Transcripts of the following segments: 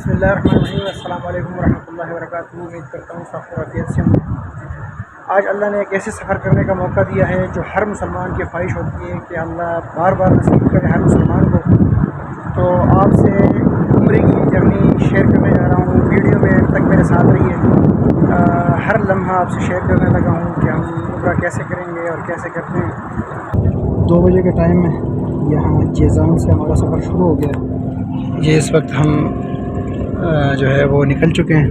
بسم اللہ الرحمن الرحیم۔ السلام علیکم ورحمۃ اللہ وبرکاتہ۔ امید کرتا ہوں سب خیریت سے ہوں۔ آج اللہ نے ایک ایسے سفر کرنے کا موقع دیا ہے جو ہر مسلمان کی خواہش ہوتی ہے کہ اللہ بار بار نصیب کرے ہر مسلمان کو۔ تو آپ سے عمرے کی جرنی شیئر کرنے جا رہا ہوں، ویڈیو میں اب تک میرے ساتھ رہی ہے۔ ہر لمحہ آپ سے شیئر کرنے لگا ہوں کہ ہم عمرہ کیسے کریں گے اور کیسے کرتے ہیں۔ 2 بجے کے ٹائم میں یہاں جیزان سے ہمارا سفر شروع ہو گیا ہے۔ یہ اس وقت ہم جو ہے وہ نکل چکے ہیں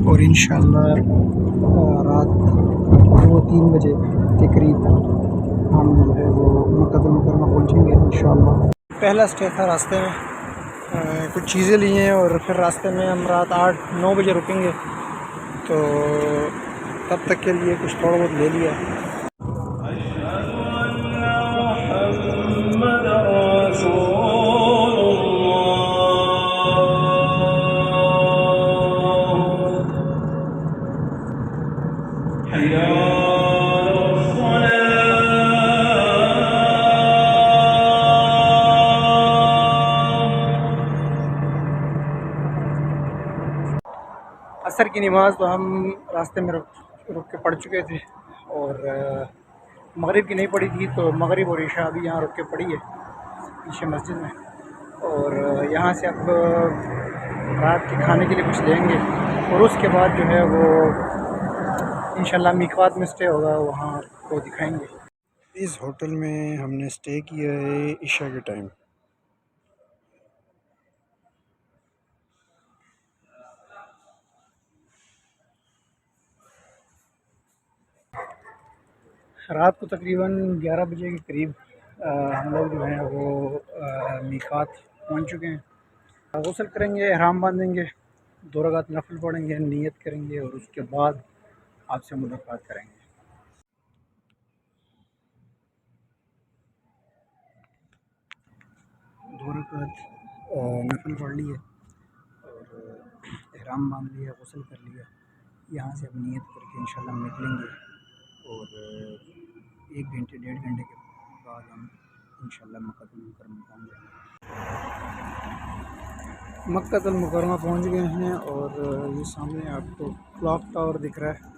اور انشاءاللہ رات 2-3 بجے کے قریب ہم جو ہے وہ مکہ المکرمہ پہنچیں گے انشاءاللہ۔ پہلا سٹے تھا راستے میں، کچھ چیزیں لی ہیں اور پھر راستے میں ہم رات 8-9 بجے رکیں گے، تو تب تک کے لیے کچھ تھوڑا بہت لے لیا۔ عصر کی نماز تو ہم راستے میں رک کے پڑھ چکے تھے، اور مغرب کی نہیں پڑھی تھی، تو مغرب اور عشاء ابھی یہاں رک کے پڑھی ہے پیچھے مسجد میں، اور یہاں سے اب رات کے کھانے کے لیے کچھ لیں گے، اور اس کے بعد جو ہے وہ انشاءاللہ میقات میں سٹے ہوگا، وہاں کو دکھائیں گے۔ اس ہوٹل میں ہم نے سٹے کیا ہے عشاء کے ٹائم۔ رات کو تقریباً 11 بجے کے قریب ہم لوگ جو ہیں وہ میقات پہنچ چکے ہیں۔ غسل کریں گے، احرام باندھیں گے، 2 رکعت نفل پڑھیں گے، نیت کریں گے، اور اس کے بعد آپ سے ملاقات کریں گے۔ 2 رکعت نفل پڑھ لیے اور احرام باندھ لیا، غسل کر لیا، یہاں سے اب نیت کر کے انشاءاللہ ہم نکلیں گے، اور 1 گھنٹے 1.5 گھنٹے کے بعد ہم انشاءاللہ مکہ المکرمہ پہنچ جائیں گے۔ مکہ المکرمہ پہنچ گئے ہیں، اور یہ سامنے آپ کو کلاک ٹاور دکھ رہا ہے۔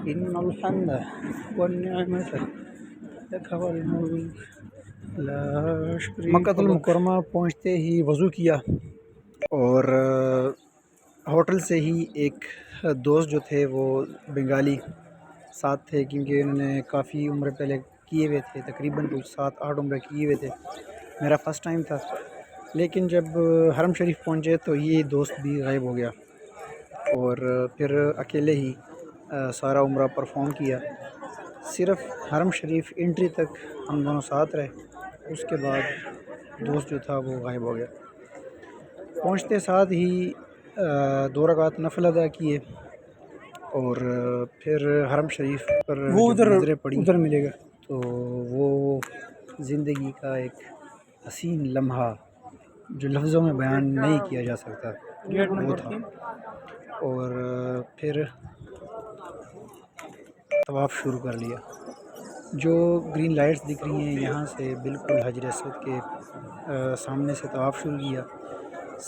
ان الحمد والنعمت لک والملک لا شریک لک۔ مکہ المکرمہ پہنچتے ہی وضو کیا، اور ہوٹل سے ہی ایک دوست جو تھے وہ بنگالی ساتھ تھے، کیونکہ انہوں نے کافی عمرے پہلے کیے ہوئے تھے، تقریباً کچھ 7-8 عمرے کیے ہوئے تھے۔ میرا فرسٹ ٹائم تھا، لیکن جب حرم شریف پہنچے تو یہ دوست بھی غائب ہو گیا، اور پھر اکیلے ہی سارا عمرہ پرفارم کیا۔ صرف حرم شریف انٹری تک ہم دونوں ساتھ رہے، اس کے بعد دوست جو تھا وہ غائب ہو گیا۔ پہنچتے ساتھ ہی 2 رکعت نفل ادا کیے، اور پھر حرم شریف پر نظریں پڑی ادھر ملے گا، تو وہ زندگی کا ایک حسین لمحہ جو لفظوں میں بیان نہیں کیا جا سکتا وہ تھا۔ اور پھر طواف شروع کر لیا۔ جو گرین لائٹس دکھ رہی ہیں یہاں سے بالکل حجر اسود کے سامنے سے طواف شروع کیا،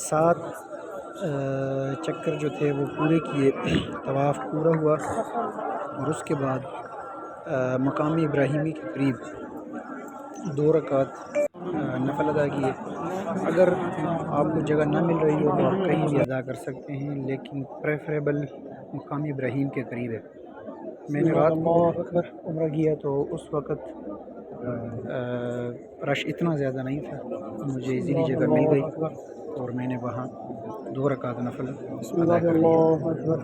7 چکر جو تھے وہ پورے کیے، طواف پورا ہوا، اور اس کے بعد مقام ابراہیمی کے قریب 2 رکعت نفل ادا کیے۔ اگر آپ کو جگہ نہ مل رہی ہو تو آپ کہیں بھی ادا کر سکتے ہیں، لیکن پریفریبل مقام ابراہیم کے قریب ہے۔ میں نے رات کو عمرہ کیا تو اس وقت رش اتنا زیادہ نہیں تھا، مجھے ایزیلی جگہ مل گئی، اور میں نے وہاں 2 رکعت نفل ادا کر لیا۔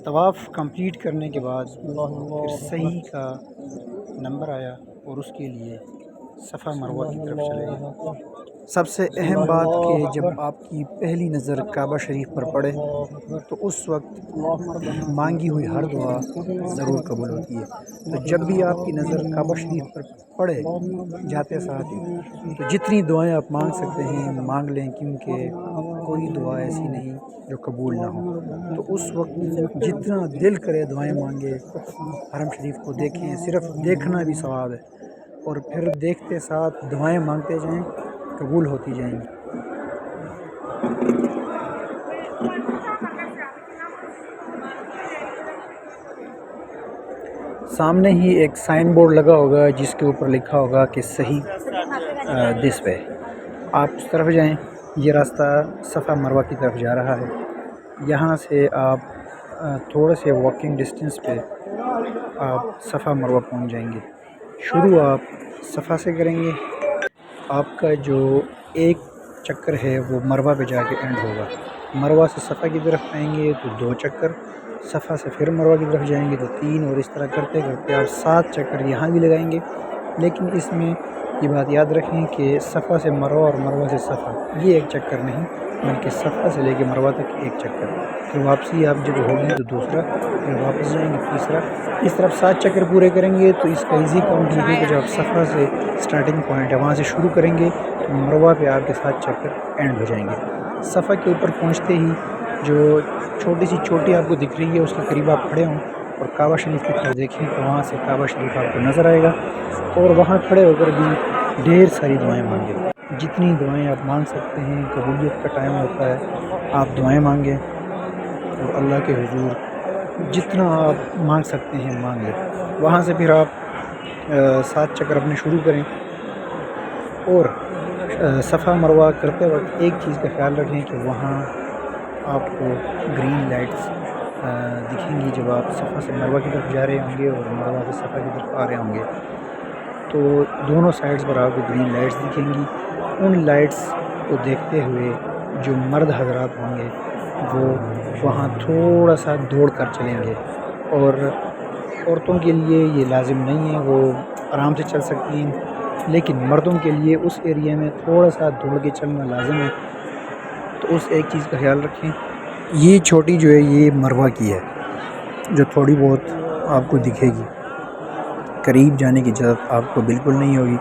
طواف کمپلیٹ کرنے کے بعد پھر صحیح کا نمبر آیا، اور اس کے لیے صفا مروہ کی طرف چلے گئے۔ سب سے اہم بات کہ جب آپ کی پہلی نظر کعبہ شریف پر پڑے تو اس وقت مانگی ہوئی ہر دعا ضرور قبول ہوتی ہے۔ تو جب بھی آپ کی نظر کعبہ شریف پر پڑے جاتے ساتھ تو جتنی دعائیں آپ مانگ سکتے ہیں مانگ لیں، کیونکہ کوئی دعا ایسی نہیں جو قبول نہ ہو۔ تو اس وقت جتنا دل کرے دعائیں مانگے، حرم شریف کو دیکھیں، صرف دیکھنا بھی ثواب ہے، اور پھر دیکھتے ساتھ دعائیں مانگتے جائیں، قبول ہوتی جائیں گی۔ سامنے ہی ایک سائن بورڈ لگا ہوگا جس کے اوپر لکھا ہوگا کہ صحیح دس وے، آپ اس طرف جائیں۔ یہ راستہ صفا مروہ کی طرف جا رہا ہے۔ یہاں سے آپ تھوڑے سے واکنگ ڈسٹنس پہ آپ صفا مروہ پہنچ جائیں گے۔ شروع آپ صفا سے کریں گے۔ آپ کا جو ایک چکر ہے وہ مروہ پہ جا کے اینڈ ہوگا۔ مروہ سے صفا کی طرف آئیں گے تو 2 چکر، صفا سے پھر مروہ کی طرف جائیں گے تو 3، اور اس طرح کرتے کرتے آپ 7 چکر یہاں بھی لگائیں گے۔ لیکن اس میں یہ بات یاد رکھیں کہ صفا سے مروہ اور مروہ سے صفا یہ ایک چکر نہیں، بلکہ صفا سے لے کے مروہ تک ایک چکر، پھر واپسی آپ جب ہوگی تو دوسرا، پھر واپس جائیں گے تیسرا، اس طرف 7 چکر پورے کریں گے تو اس کا ایزی کاؤنٹ یہ ہے کہ جب آپ صفا سے سٹارٹنگ پوائنٹ ہے وہاں سے شروع کریں گے تو مروہ پہ آپ کے 7 چکر اینڈ ہو جائیں گے۔ صفا کے اوپر پہنچتے ہی جو چھوٹی سی چوٹی آپ کو دکھ رہی ہے اس کے قریب آپ کھڑے ہوں اور کعبہ شریف کی طرف دیکھیں تو وہاں سے کعبہ شریف آپ کو نظر آئے گا، اور وہاں کھڑے ہو کر بھی ڈھیر ساری دعائیں مانگیں، جتنی دعائیں آپ مانگ سکتے ہیں۔ قبولیت کا ٹائم ہوتا ہے، آپ دعائیں مانگیں اور اللہ کے حضور جتنا آپ مانگ سکتے ہیں مانگ لیں۔ وہاں سے پھر آپ 7 چکر اپنے شروع کریں، اور صفا مروہ کرتے وقت ایک چیز کا خیال رکھیں کہ وہاں آپ کو گرین لائٹس دکھیں گی جب آپ صفا سے مروہ کی طرف جا رہے ہوں گے اور مروہ سے صفا کی طرف آ رہے ہوں گے، تو دونوں سائڈز پر آپ کو گرین لائٹس دکھیں گی۔ ان لائٹس کو دیکھتے ہوئے جو مرد حضرات ہوں گے وہ وہاں تھوڑا سا دوڑ کر چلیں گے، اور عورتوں کے لیے یہ لازم نہیں ہے، وہ آرام سے چل سکتی ہیں، لیکن مردوں کے لیے اس ایریا میں تھوڑا سا دوڑ کے چلنا لازم ہے۔ تو اس ایک چیز کا خیال رکھیں۔ یہ چھوٹی جو ہے یہ مروہ کی ہے جو تھوڑی بہت آپ کو دکھے گی، قریب جانے کی اجازت آپ کو بالکل نہیں ہوگی،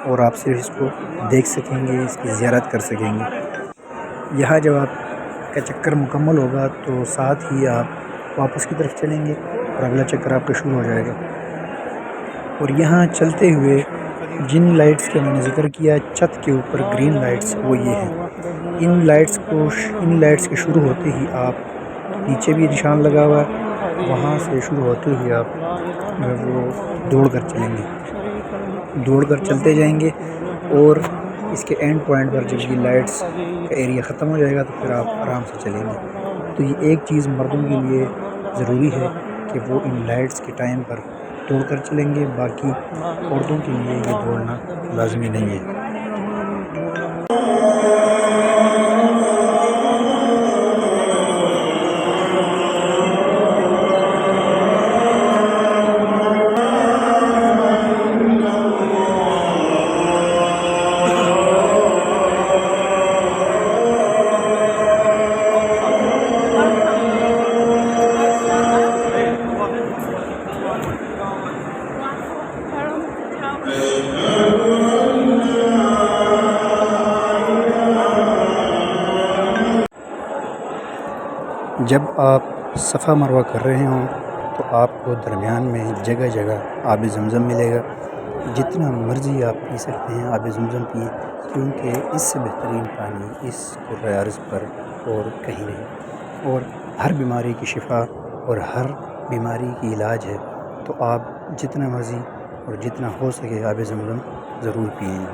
اور آپ صرف اس کو دیکھ سکیں گے، اس کی زیارت کر سکیں گے۔ یہاں جب آپ کا چکر مکمل ہوگا تو ساتھ ہی آپ واپس کی طرف چلیں گے اور اگلا چکر آپ کا شروع ہو جائے گا۔ اور یہاں چلتے ہوئے جن لائٹس کا میں نے ذکر کیا چھت کے اوپر گرین لائٹس، وہ یہ ہیں۔ ان لائٹس کے شروع ہوتے ہی آپ نیچے بھی نشان لگا ہوا ہے، وہاں سے شروع ہوتے ہوئے آپ وہ دوڑ کر چلیں گے، دوڑ کر چلتے جائیں گے، اور اس کے اینڈ پوائنٹ پر جب یہ لائٹس کا ایریا ختم ہو جائے گا تو پھر آپ آرام سے چلیں گے۔ تو یہ ایک چیز مردوں کے لیے ضروری ہے کہ وہ ان لائٹس کے ٹائم پر دوڑ کر چلیں گے، باقی عورتوں کے لیے یہ دوڑنا لازمی نہیں ہے۔ جب آپ صفا مروہ کر رہے ہوں تو آپ کو درمیان میں جگہ جگہ آب زمزم ملے گا، جتنا مرضی آپ پی سکتے ہیں آب زمزم پئیں، کیونکہ اس سے بہترین پانی اس کرۂ ارض پر اور کہیں نہیں، اور ہر بیماری کی شفا اور ہر بیماری کی علاج ہے۔ تو آپ جتنا مرضی اور جتنا ہو سکے آب زمزم ضرور پئیں۔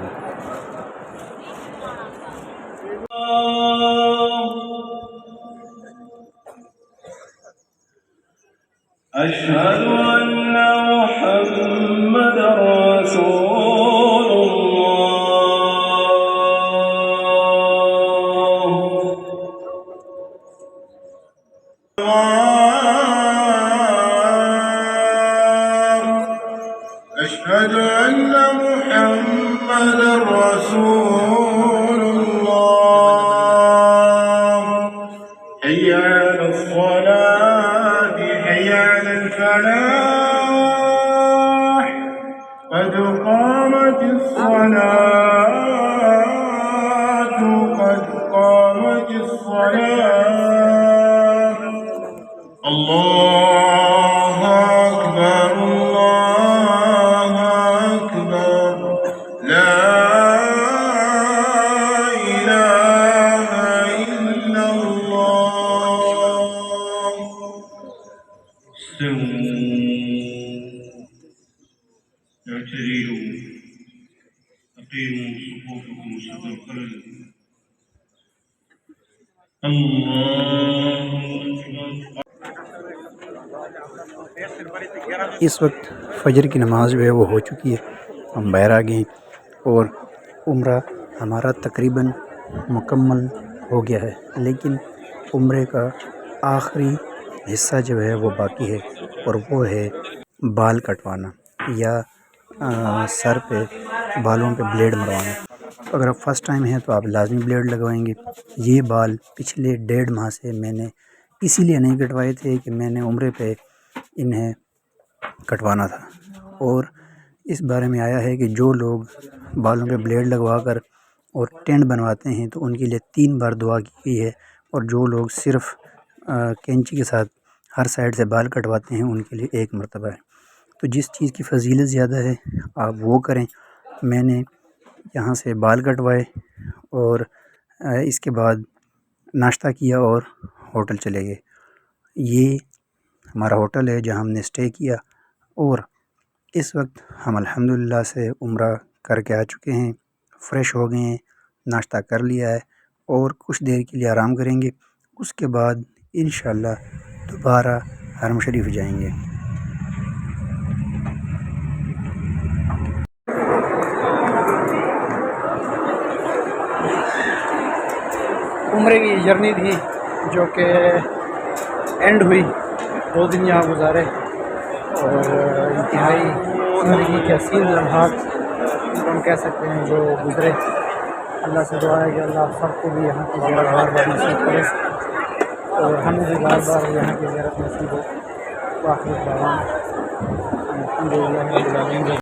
أشهد أن محمدًا رسول أشهد أن محمدًا رسول الله حي على الصلاة حي على الفلاح قامت الصلاة الله أكبر الله أكبر لا إله إلا الله استووا اعتدلوا أقيموا صفوفكم وسط الخلل الله أكبر اس وقت فجر کی نماز جو ہے وہ ہو چکی ہے، ہم باہر آ گئے ہیں اور عمرہ ہمارا تقریباً مکمل ہو گیا ہے، لیکن عمرے کا آخری حصہ جو ہے وہ باقی ہے، اور وہ ہے بال کٹوانا یا سر پہ بالوں پہ بلیڈ مروانا۔ اگر آپ فرسٹ ٹائم ہیں تو آپ لازمی بلیڈ لگوائیں گے۔ یہ بال پچھلے 1.5 ماہ سے میں نے اسی لیے نہیں کٹوائے تھے کہ میں نے عمرے پہ انہیں کٹوانا تھا، اور اس بارے میں آیا ہے کہ جو لوگ بالوں پہ بلیڈ لگوا کر اور ٹینٹ بنواتے ہیں تو ان کے لیے 3 بار دعا کی گئی ہے، اور جو لوگ صرف کینچی کے ساتھ ہر سائڈ سے بال کٹواتے ہیں ان کے لیے 1 مرتبہ ہے۔ تو جس چیز کی فضیلت زیادہ ہے آپ وہ کریں۔ میں نے یہاں سے بال کٹوائے اور اس کے بعد ناشتہ کیا اور ہوٹل چلے گئے۔ یہ ہمارا ہوٹل ہے جہاں ہم نے اسٹے کیا، اور اس وقت ہم الحمدللہ سے عمرہ کر کے آ چکے ہیں، فریش ہو گئے ہیں، ناشتہ کر لیا ہے اور کچھ دیر کے لیے آرام کریں گے۔ اس کے بعد انشاءاللہ دوبارہ حرم شریف جائیں گے۔ عمرے کی جرنی تھی جو کہ اینڈ ہوئی، 2 دن یہاں گزارے، اور انتہائی زندگی کے حسین لمحات ہم کہہ سکتے ہیں جو گزرے۔ اللہ سے دعا ہے کہ اللہ آپ سب کو بھی یہاں کی زیارت بار بار نصیب کرے، اور ہمیں بھی بار بار یہاں کی زیارت نصیب ہو۔ وآخر دعوانا الحمدللہ رب العالمین۔